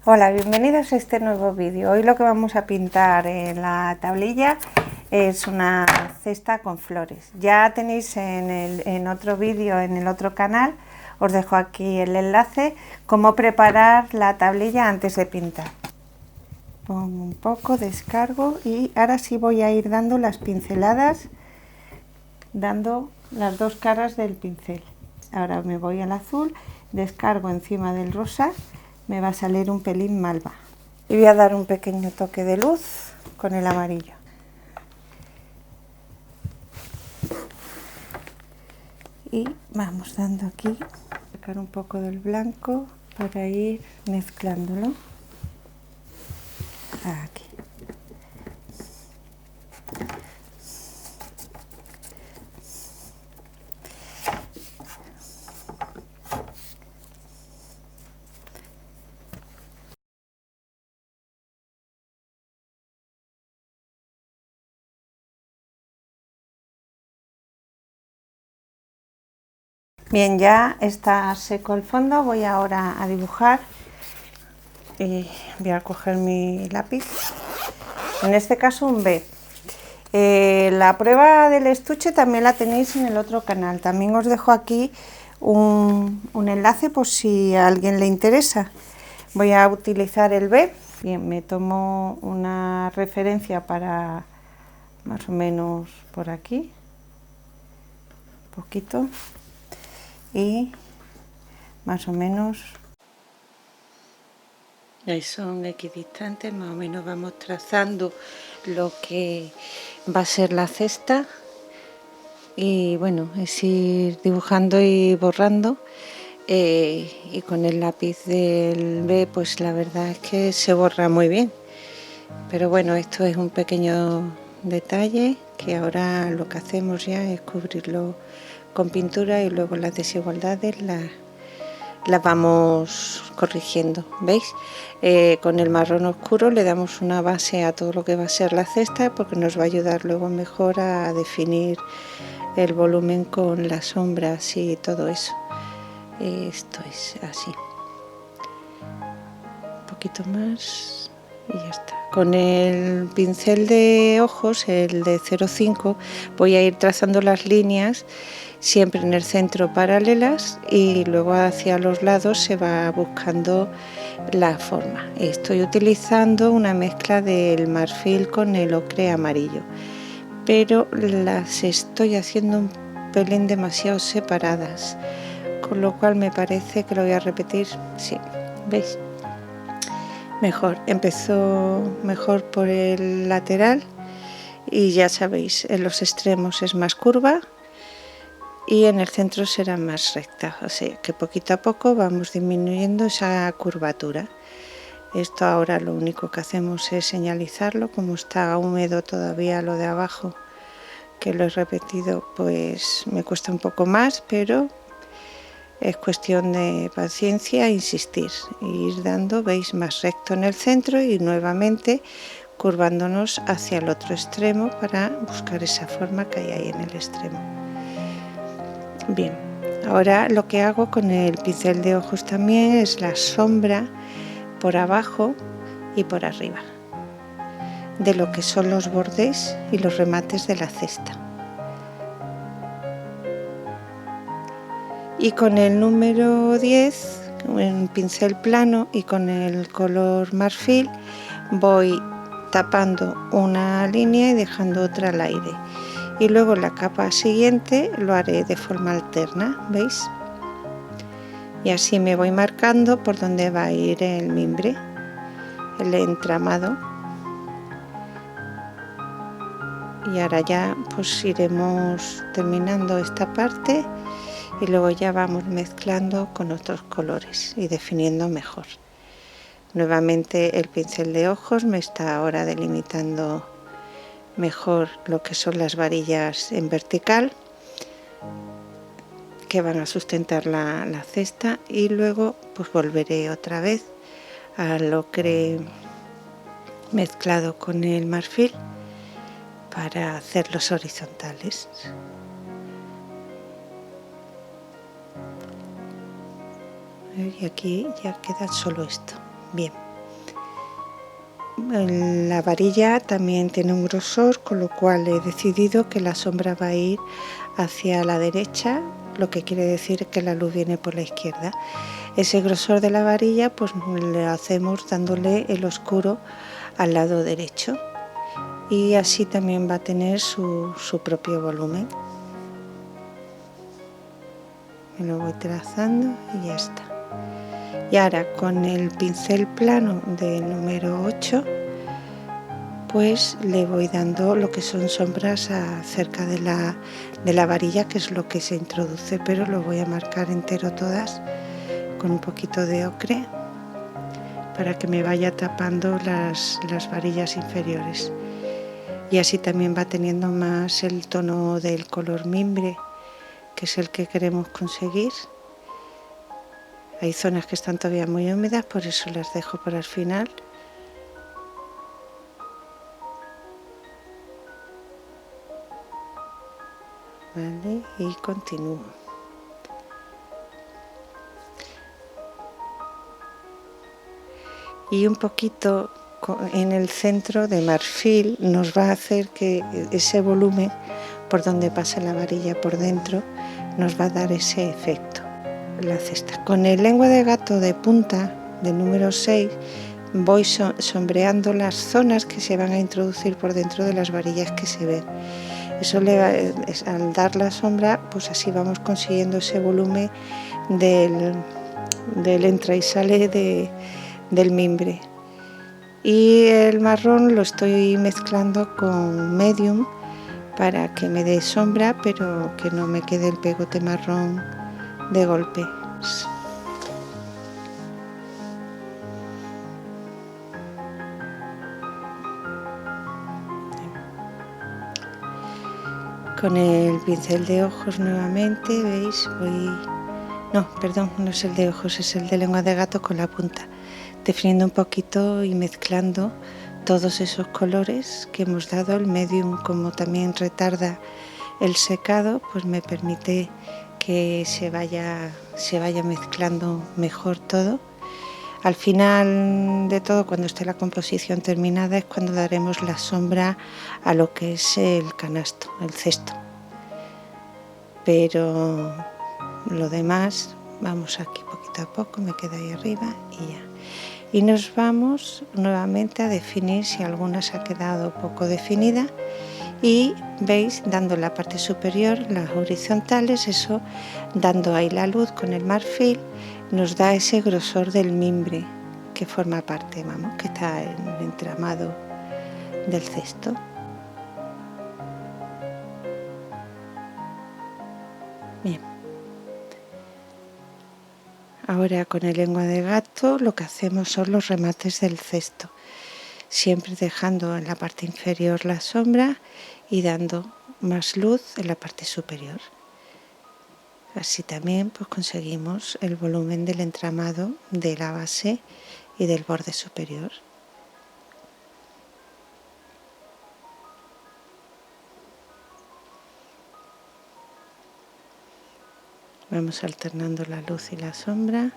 Hola, bienvenidos a este nuevo vídeo. Hoy lo que vamos a pintar en la tablilla es una cesta con flores. Ya tenéis en otro vídeo, en el otro canal, os dejo aquí el enlace, cómo preparar la tablilla antes de pintar. Pongo un poco, descargo y ahora sí voy a ir dando las pinceladas, dando las dos caras del pincel. Ahora me voy al azul, descargo encima del rosa, me va a salir un pelín malva. Y voy a dar un pequeño toque de luz con el amarillo. Y vamos dando aquí, sacar un poco del blanco para ir mezclándolo. Aquí. Bien, ya está seco el fondo, voy ahora a dibujar y voy a coger mi lápiz, en este caso un B. La prueba del estuche también la tenéis en el otro canal, también os dejo aquí un enlace por si a alguien le interesa. Voy a utilizar el B, bien, me tomo una referencia para más o menos por aquí, un poquito, y más o menos ahí son equidistantes, más o menos vamos trazando lo que va a ser la cesta y bueno, es ir dibujando y borrando y con el lápiz del B pues la verdad es que se borra muy bien, pero bueno, esto es un pequeño detalle que ahora lo que hacemos ya es cubrirlo con pintura y luego las desigualdades las vamos corrigiendo, ¿veis? Con el marrón oscuro le damos una base a todo lo que va a ser la cesta porque nos va a ayudar luego mejor a definir el volumen con las sombras y todo eso. Esto es así, un poquito más y ya está. Con el pincel de ojos, el de 0,5, voy a ir trazando las líneas siempre en el centro paralelas y luego hacia los lados se va buscando la forma. Estoy utilizando una mezcla del marfil con el ocre amarillo, pero las estoy haciendo un pelín demasiado separadas, con lo cual me parece que lo voy a repetir. Sí, ¿veis? Mejor, empezó mejor por el lateral y ya sabéis, en los extremos es más curva y en el centro será más recta, o sea que poquito a poco vamos disminuyendo esa curvatura. Esto ahora lo único que hacemos es señalizarlo, como está húmedo todavía lo de abajo, que lo he repetido, pues me cuesta un poco más, pero es cuestión de paciencia e insistir, ir dando, veis, más recto en el centro y nuevamente curvándonos hacia el otro extremo para buscar esa forma que hay ahí en el extremo. Bien, ahora lo que hago con el pincel de ojos también es la sombra por abajo y por arriba de lo que son los bordes y los remates de la cesta. Y con el número 10, en pincel plano y con el color marfil, voy tapando una línea y dejando otra al aire. Y luego la capa siguiente lo haré de forma alterna, ¿veis? Y así me voy marcando por donde va a ir el mimbre, el entramado. Y ahora ya pues iremos terminando esta parte y luego ya vamos mezclando con otros colores y definiendo mejor. Nuevamente el pincel de ojos me está ahora delimitando mejor lo que son las varillas en vertical que van a sustentar la cesta y luego pues volveré otra vez al ocre mezclado con el marfil para hacerlos horizontales. Y aquí ya queda solo esto. Bien. la varilla también tiene un grosor, con lo cual he decidido que la sombra va a ir hacia la derecha, lo que quiere decir que la luz viene por la izquierda. Ese grosor de la varilla pues le hacemos dándole el oscuro al lado derecho, y así también va a tener su propio volumen. Me lo voy trazando y ya está. Y ahora con el pincel plano del número 8 pues le voy dando lo que son sombras cerca de la varilla, que es lo que se introduce, pero lo voy a marcar entero todas con un poquito de ocre para que me vaya tapando las varillas inferiores, y así también va teniendo más el tono del color mimbre, que es el que queremos conseguir. Hay zonas que están todavía muy húmedas, por eso las dejo para el final. Vale, y continúo. Y un poquito en el centro de marfil nos va a hacer que ese volumen por donde pasa la varilla por dentro nos va a dar ese efecto. La cesta. Con el lengua de gato de punta del número 6 voy sombreando las zonas que se van a introducir por dentro de las varillas que se ven. Eso al dar la sombra, pues así vamos consiguiendo ese volumen del entra y sale del mimbre. Y el marrón lo estoy mezclando con medium para que me dé sombra, pero que no me quede el pegote marrón de golpe. Con el pincel de ojos nuevamente, veis, no es el de ojos, es el de lengua de gato con la punta, definiendo un poquito y mezclando todos esos colores que hemos dado. El medium, como también retarda el secado, pues me permite que se vaya mezclando mejor todo. Al final de todo, cuando esté la composición terminada, es cuando daremos la sombra a lo que es el canasto, el cesto. Pero lo demás, vamos aquí poquito a poco, me queda ahí arriba y ya. Y nos vamos nuevamente a definir si alguna se ha quedado poco definida. Y veis, dando la parte superior, las horizontales, eso, dando ahí la luz con el marfil, nos da ese grosor del mimbre que forma parte, que está en el entramado del cesto. Bien. Ahora con el lengua de gato lo que hacemos son los remates del cesto, siempre dejando en la parte inferior la sombra y dando más luz en la parte superior. Así también pues conseguimos el volumen del entramado de la base y del borde superior. Vamos alternando la luz y la sombra.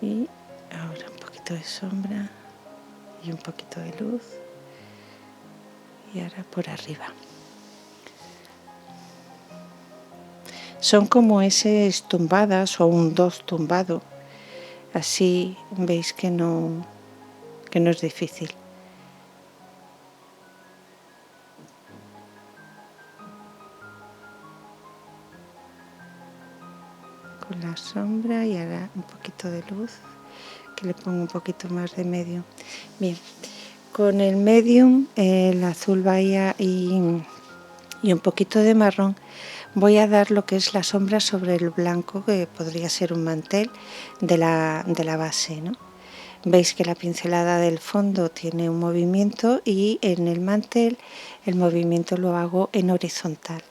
Y ahora un poquito de sombra y un poquito de luz. Y ahora por arriba. Son como esas tumbadas o un dos tumbado. Así veis que no es difícil. Con la sombra y ahora un poquito de luz, que le pongo un poquito más de medium. Bien, con el medium, el azul bahía y un poquito de marrón, voy a dar lo que es la sombra sobre el blanco, que podría ser un mantel de la base, ¿no? Veis que la pincelada del fondo tiene un movimiento y en el mantel el movimiento lo hago en horizontal.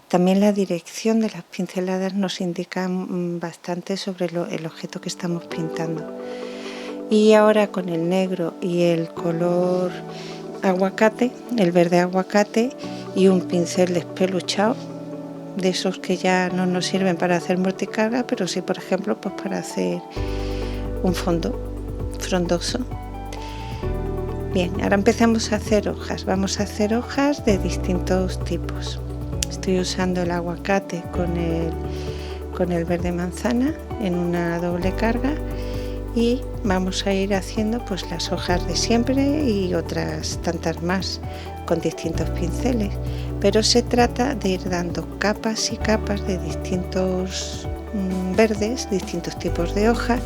También la dirección de las pinceladas nos indica bastante sobre el objeto que estamos pintando. Y ahora con el negro y el color aguacate, el verde aguacate y un pincel despeluchado, de esos que ya no nos sirven para hacer multicarga, pero sí, por ejemplo, pues para hacer un fondo frondoso. Bien, ahora empezamos a hacer hojas. Vamos a hacer hojas de distintos tipos. Estoy usando el aguacate con el verde manzana en una doble carga y vamos a ir haciendo pues las hojas de siempre y otras tantas más con distintos pinceles, pero se trata de ir dando capas y capas de distintos verdes, distintos tipos de hoja,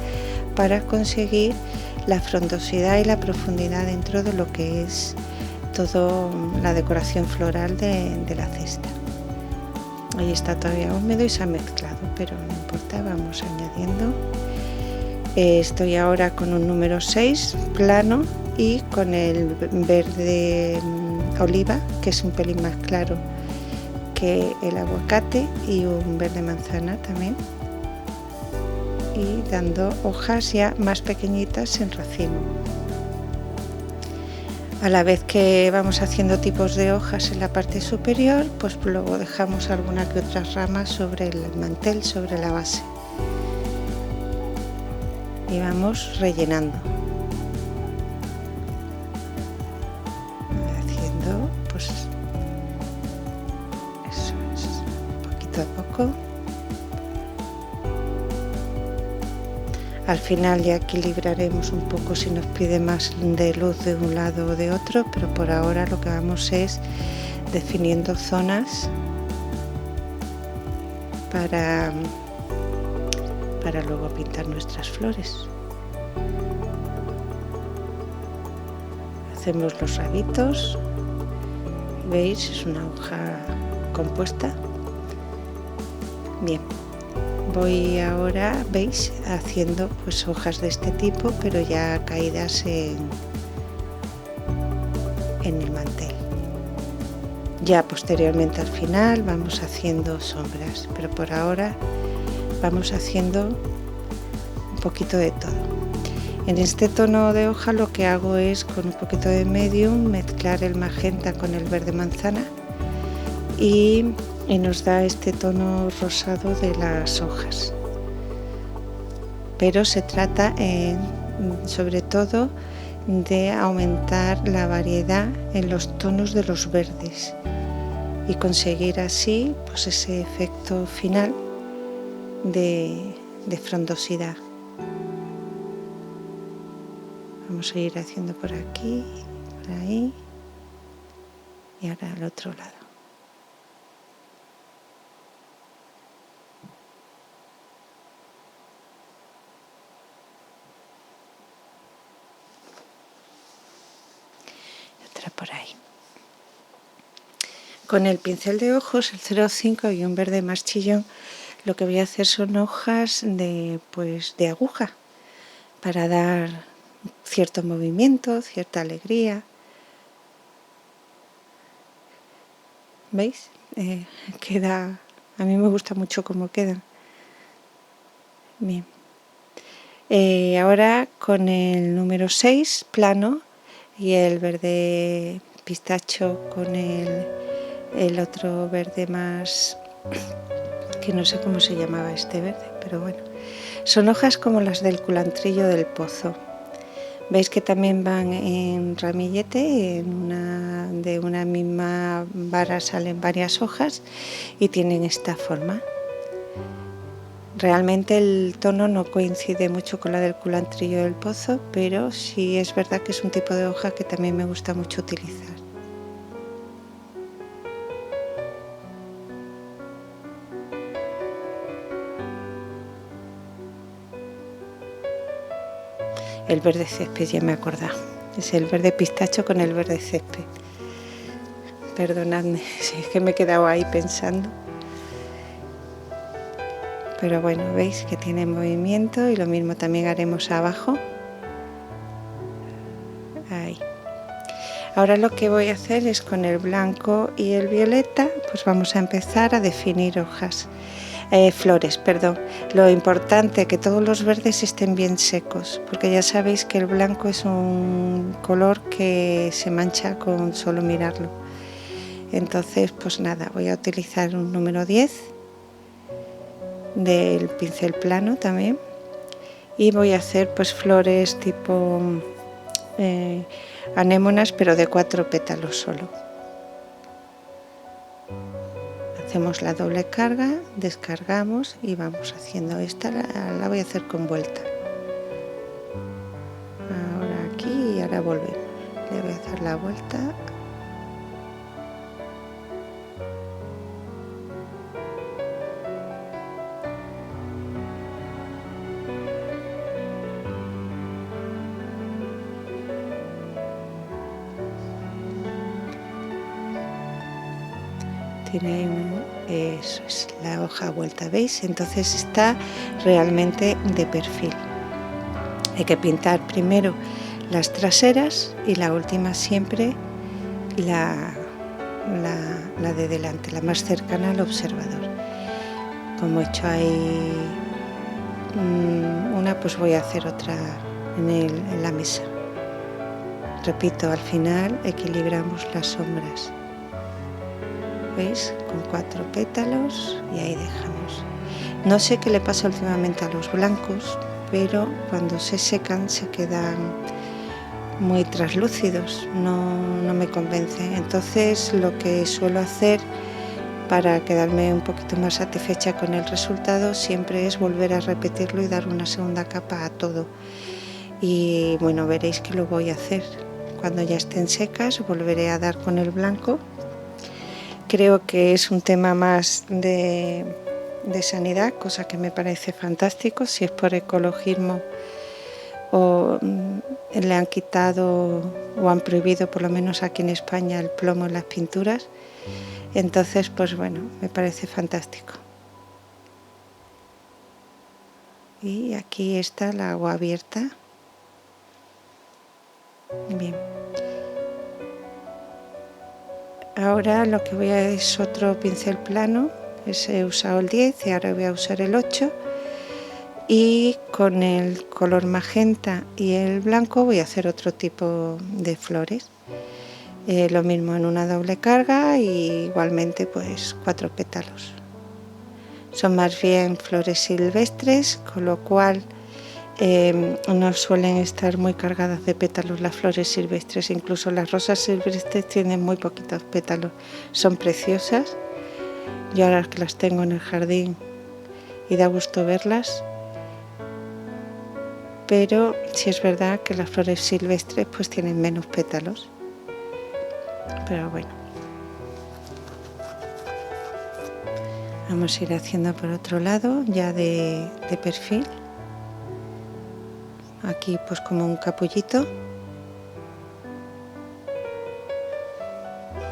para conseguir la frondosidad y la profundidad dentro de lo que es toda la decoración floral de la cesta. Ahí está todavía húmedo y se ha mezclado, pero no importa, vamos añadiendo. Estoy ahora con un número 6 plano y con el verde oliva, que es un pelín más claro que el aguacate, y un verde manzana también, y dando hojas ya más pequeñitas en racimo. A la vez que vamos haciendo tipos de hojas en la parte superior, pues luego dejamos alguna que otra rama sobre el mantel, sobre la base, y vamos rellenando, haciendo pues eso es, poquito a poco. Al final ya equilibraremos un poco si nos pide más de luz de un lado o de otro, pero por ahora lo que vamos es definiendo zonas para luego pintar nuestras flores. Hacemos los rabitos, veis, es una hoja compuesta. Bien. Voy ahora, veis, haciendo pues hojas de este tipo, pero ya caídas en el mantel. Ya posteriormente al final vamos haciendo sombras, pero por ahora vamos haciendo un poquito de todo. En este tono de hoja lo que hago es, con un poquito de medium, mezclar el magenta con el verde manzana y nos da este tono rosado de las hojas, pero se trata sobre todo de aumentar la variedad en los tonos de los verdes y conseguir así pues ese efecto final de frondosidad. Vamos a ir haciendo por aquí, por ahí y ahora al otro lado. Por ahí. Con el pincel de ojos, el 05 y un verde más chillón, lo que voy a hacer son hojas de aguja, para dar cierto movimiento, cierta alegría. ¿Veis? Queda, a mí me gusta mucho cómo quedan. Bien. Ahora con el número 6 plano y el verde pistacho con el otro verde más, que no sé cómo se llamaba este verde, pero bueno, son hojas como las del culantrillo del pozo. Veis que también van en ramillete, de una misma vara salen varias hojas y tienen esta forma. Realmente el tono no coincide mucho con la del culantrillo del pozo, pero sí es verdad que es un tipo de hoja que también me gusta mucho utilizar. El verde césped, ya me he acordado. Es el verde pistacho con el verde césped. Perdonadme, si es que me he quedado ahí pensando. Pero bueno, veis que tiene movimiento y lo mismo también haremos abajo. Ahí. Ahora lo que voy a hacer es con el blanco y el violeta, pues vamos a empezar a definir flores, perdón. Lo importante es que todos los verdes estén bien secos, porque ya sabéis que el blanco es un color que se mancha con solo mirarlo. Entonces, pues nada, voy a utilizar un número 10 del pincel plano también y voy a hacer pues flores tipo anémonas, pero de 4 pétalos solo. Hacemos la doble carga, descargamos y vamos haciendo esta, la voy a hacer con vuelta. Ahora aquí y ahora volvemos. Le voy a hacer la vuelta. Tiene eso es la hoja vuelta, ¿veis? Entonces está realmente de perfil. Hay que pintar primero las traseras y la última siempre la de delante, la más cercana al observador. Como he hecho ahí una, pues voy a hacer otra en la mesa. Repito, al final equilibramos las sombras. ¿Veis? Con 4 pétalos y ahí dejamos. No sé qué le pasa últimamente a los blancos, pero cuando se secan se quedan muy translúcidos, no me convencen. Entonces lo que suelo hacer para quedarme un poquito más satisfecha con el resultado siempre es volver a repetirlo y dar una segunda capa a todo. Y bueno, veréis que lo voy a hacer. Cuando ya estén secas volveré a dar con el blanco. Creo que es un tema más de sanidad, cosa que me parece fantástico. Si es por ecologismo o le han quitado o han prohibido, por lo menos aquí en España, el plomo en las pinturas, entonces pues bueno, me parece fantástico. Y aquí está la agua abierta. Bien. Ahora lo que voy a es otro pincel plano, he usado el 10 y ahora voy a usar el 8 y con el color magenta y el blanco voy a hacer otro tipo de flores. Lo mismo en una doble carga y igualmente pues 4 pétalos. Son más bien flores silvestres, con lo cual no suelen estar muy cargadas de pétalos las flores silvestres, incluso las rosas silvestres tienen muy poquitos pétalos, son preciosas. Yo ahora que las tengo en el jardín y da gusto verlas, pero sí es verdad que las flores silvestres pues tienen menos pétalos, pero bueno. Vamos a ir haciendo por otro lado ya de perfil. Aquí pues como un capullito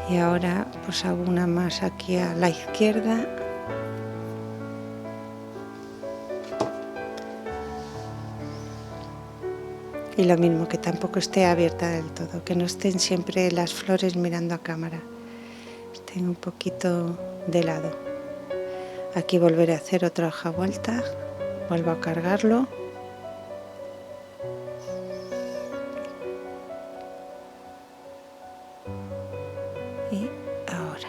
y ahora pues hago una más aquí a la izquierda y lo mismo, que tampoco esté abierta del todo, que no estén siempre las flores mirando a cámara, estén un poquito de lado. Aquí volveré a hacer otra hoja vuelta, vuelvo a cargarlo. Y ahora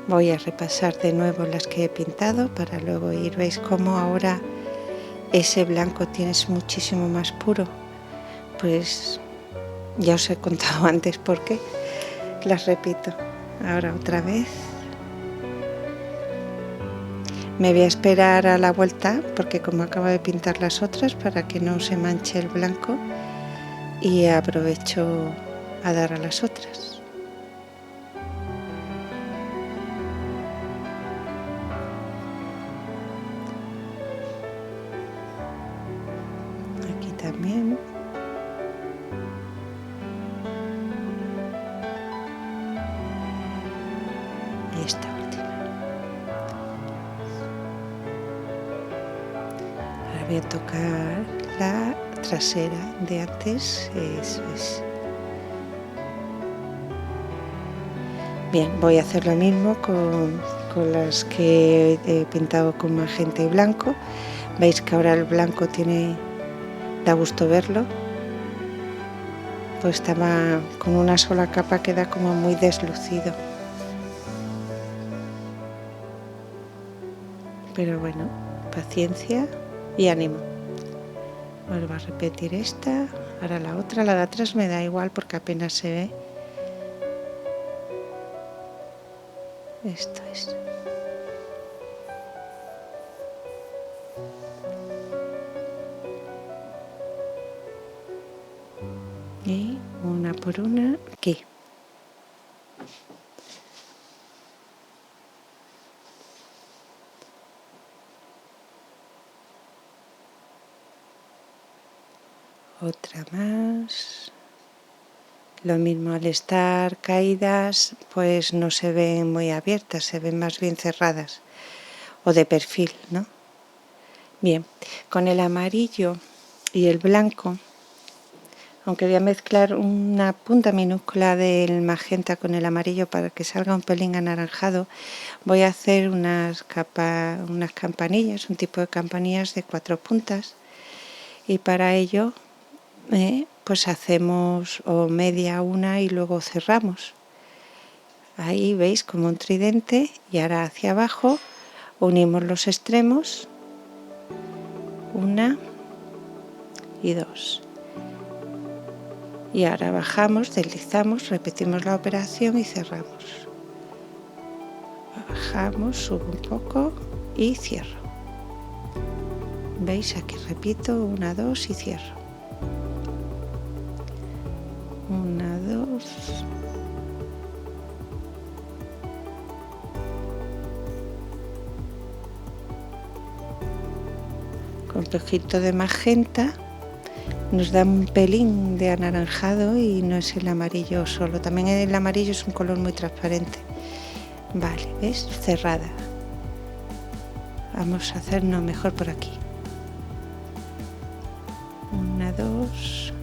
voy a repasar de nuevo las que he pintado para luego ir. Veis cómo ahora ese blanco tiene muchísimo más puro. Pues ya os he contado antes por qué. Las repito ahora otra vez. Me voy a esperar a la vuelta porque como acabo de pintar las otras, para que no se manche el blanco, y aprovecho a dar a las otras. Aquí también. Y esta última. Ahora voy a tocar la trasera de antes, eso es. Bien, voy a hacer lo mismo con las que he pintado con magenta y blanco. Veis que ahora el blanco da gusto verlo. Pues estaba con una sola capa, queda como muy deslucido. Pero bueno, paciencia y ánimo. Vuelvo a repetir esta, ahora la otra, la de atrás me da igual porque apenas se ve. Esto es. Y una por una aquí. Otra más. Lo mismo, al estar caídas, pues no se ven muy abiertas, se ven más bien cerradas o de perfil, ¿no? Bien, con el amarillo y el blanco, aunque voy a mezclar una punta minúscula del magenta con el amarillo para que salga un pelín anaranjado, voy a hacer unas campanillas, un tipo de campanillas de 4 puntas, y para ello pues hacemos o media una y luego cerramos. Ahí veis como un tridente, y ahora hacia abajo unimos los extremos, 1 y 2. Y ahora bajamos, deslizamos, repetimos la operación y cerramos. Bajamos, subo un poco y cierro. ¿Veis? Aquí repito, 1, 2 y cierro. 1, 2. Con poquito de magenta nos da un pelín de anaranjado y no es el amarillo solo. También el amarillo es un color muy transparente. Vale, ¿ves? Cerrada. Vamos a hacernos mejor por aquí. 1, 2.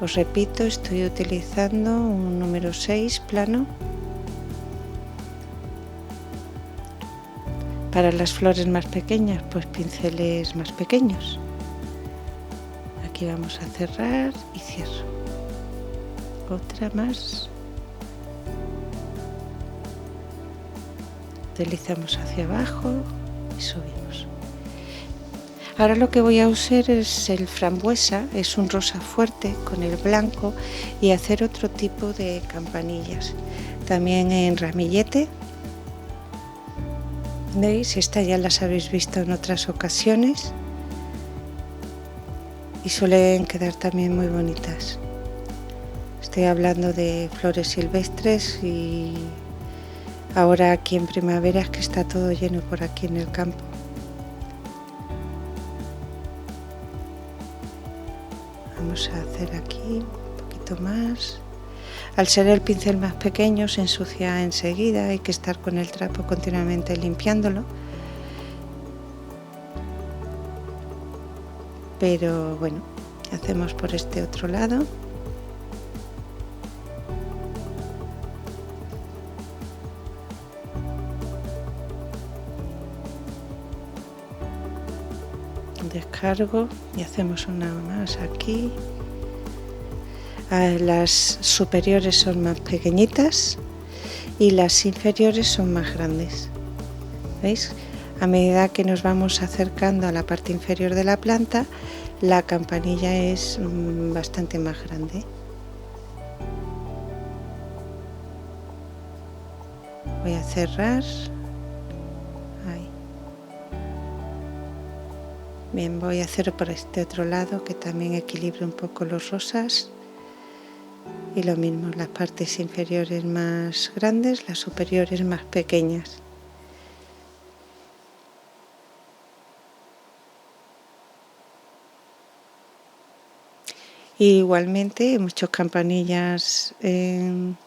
Os repito, estoy utilizando un número 6 plano. Para las flores más pequeñas, pues pinceles más pequeños. Aquí vamos a cerrar y cierro. Otra más. Deslizamos hacia abajo y subimos. Ahora lo que voy a usar es el frambuesa, es un rosa fuerte con el blanco, y hacer otro tipo de campanillas. También en ramillete. ¿Veis? Estas ya las habéis visto en otras ocasiones y suelen quedar también muy bonitas. Estoy hablando de flores silvestres, y ahora aquí en primavera es que está todo lleno por aquí en el campo. Vamos a hacer aquí un poquito más. Al ser el pincel más pequeño se ensucia enseguida, hay que estar con el trapo continuamente limpiándolo. Pero bueno, hacemos por este otro lado. Descargo y hacemos una más aquí. Las superiores son más pequeñitas y las inferiores son más grandes. ¿Veis? A medida que nos vamos acercando a la parte inferior de la planta, la campanilla es bastante más grande. Voy a cerrar. Ahí. Bien, voy a hacer por este otro lado, que también equilibre un poco los rosas. Y lo mismo, las partes inferiores más grandes, las superiores más pequeñas. Y igualmente hemos hecho campanillas en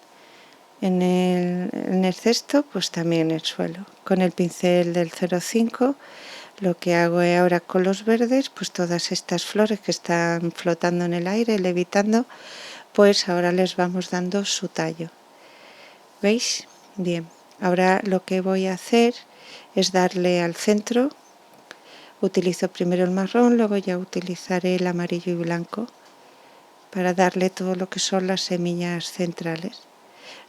el cesto, pues también en el suelo. Con el pincel del 05 lo que hago es ahora con los verdes, pues todas estas flores que están flotando en el aire, levitando, pues ahora les vamos dando su tallo. ¿Veis? Bien, ahora lo que voy a hacer es darle al centro. Utilizo primero el marrón, luego ya utilizaré el amarillo y blanco para darle todo lo que son las semillas centrales.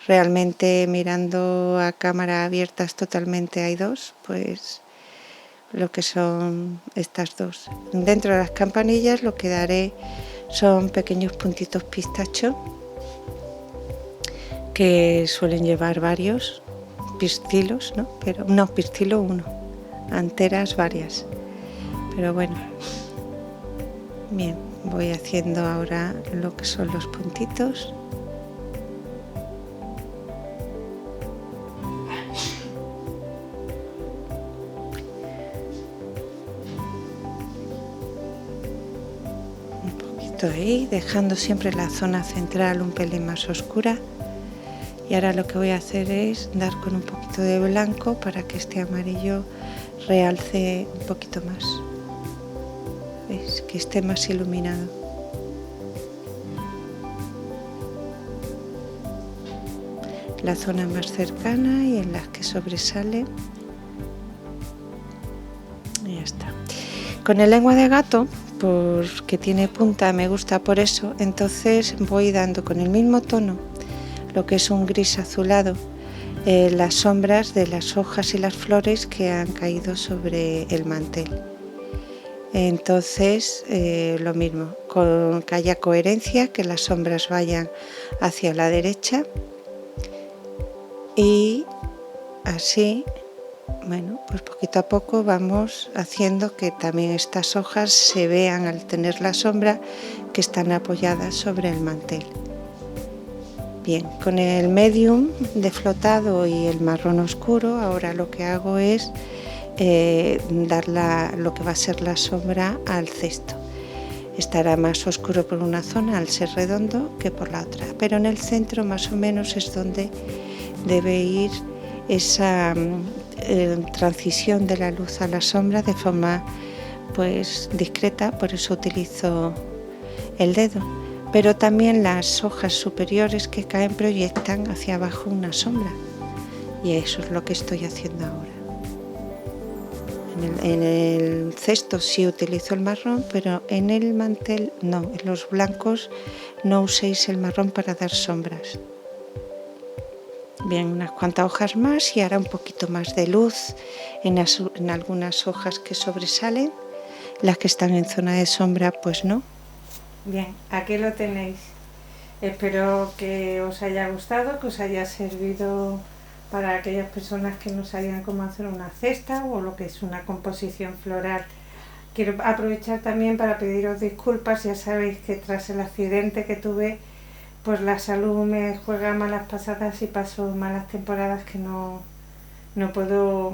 realmente mirando a cámara abiertas totalmente hay dos, pues lo que son estas dos. Dentro de las campanillas lo que daré son pequeños puntitos pistacho, que suelen llevar varios pistilos, ¿no? Pero no, pistilo uno, anteras varias. Pero bueno, bien, voy haciendo ahora lo que son los puntitos. Un poquito ahí, dejando siempre la zona central un pelín más oscura. Y ahora lo que voy a hacer es dar con un poquito de blanco para que este amarillo realce un poquito más. ¿Veis? Que esté más iluminado. La zona más cercana y en las que sobresale. Y ya está. Con el lengua de gato, porque tiene punta, me gusta por eso, entonces voy dando con el mismo tono, lo que es un gris azulado, las sombras de las hojas y las flores que han caído sobre el mantel. Entonces lo mismo, que haya coherencia, que las sombras vayan hacia la derecha y así, bueno, pues poquito a poco vamos haciendo que también estas hojas se vean al tener la sombra que están apoyadas sobre el mantel. Bien, con el medium de flotado y el marrón oscuro, ahora lo que hago es dar lo que va a ser la sombra al cesto. Estará más oscuro por una zona al ser redondo que por la otra, pero en el centro más o menos es donde debe ir esa transición de la luz a la sombra de forma pues discreta, por eso utilizo el dedo. Pero también las hojas superiores que caen proyectan hacia abajo una sombra, y eso es lo que estoy haciendo ahora. En el cesto sí utilizo el marrón, pero en el mantel no, en los blancos no uséis el marrón para dar sombras. Bien, unas cuantas hojas más y ahora un poquito más de luz en algunas hojas que sobresalen, las que están en zona de sombra pues no. Bien, aquí lo tenéis. Espero que os haya gustado, que os haya servido para aquellas personas que no sabían cómo hacer una cesta o lo que es una composición floral. Quiero aprovechar también para pediros disculpas. Ya sabéis que tras el accidente que tuve, pues la salud me juega malas pasadas y paso malas temporadas que no puedo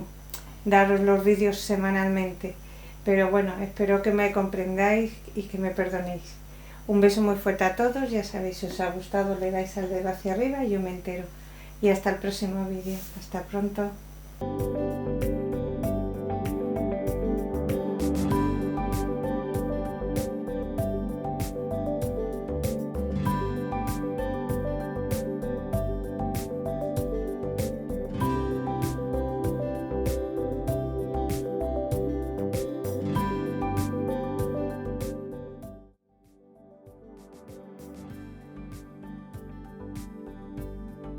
daros los vídeos semanalmente. Pero bueno, espero que me comprendáis y que me perdonéis. Un beso muy fuerte a todos, ya sabéis, si os ha gustado le dais al dedo hacia arriba y yo me entero. Y hasta el próximo vídeo. Hasta pronto.